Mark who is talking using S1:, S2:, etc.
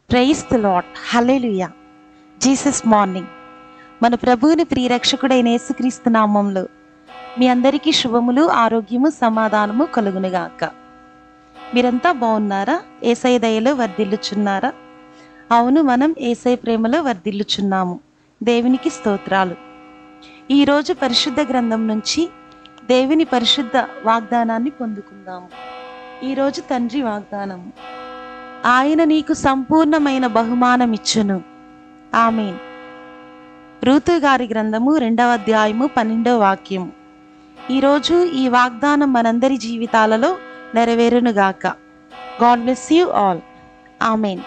S1: Praise the Lord. Hallelujah. Jesus morning. మన ప్రభువుని ప్రియరక్షకుడైన యేసుక్రీస్తు నామంలో మీ అందరికీ శుభములు, ఆరోగ్యము, సమాధానము కలుగునుగాక. మీరంతా బాగున్నారా? యేసయ్య దయలో వర్ధిల్లుచున్నారా? అవును, మనం యేసయ్య ప్రేమలో వర్ధిల్లుచున్నాము. దేవునికి స్తోత్రాలు. ఈరోజు పరిశుద్ధ గ్రంథం నుంచి దేవుని పరిశుద్ధ వాగ్దానాన్ని పొందుకుందాము. ఈరోజు తండ్రి వాగ్దానము: ఆయన నీకు సంపూర్ణమైన బహుమానం ఇచ్చును. ఆమేన్. రూతు గారి గ్రంథము 2వ అధ్యాయము 12వ వాక్యము. ఈరోజు ఈ వాగ్దానం మనందరి జీవితాలలో నెరవేరునుగాక. God bless you all. Amen.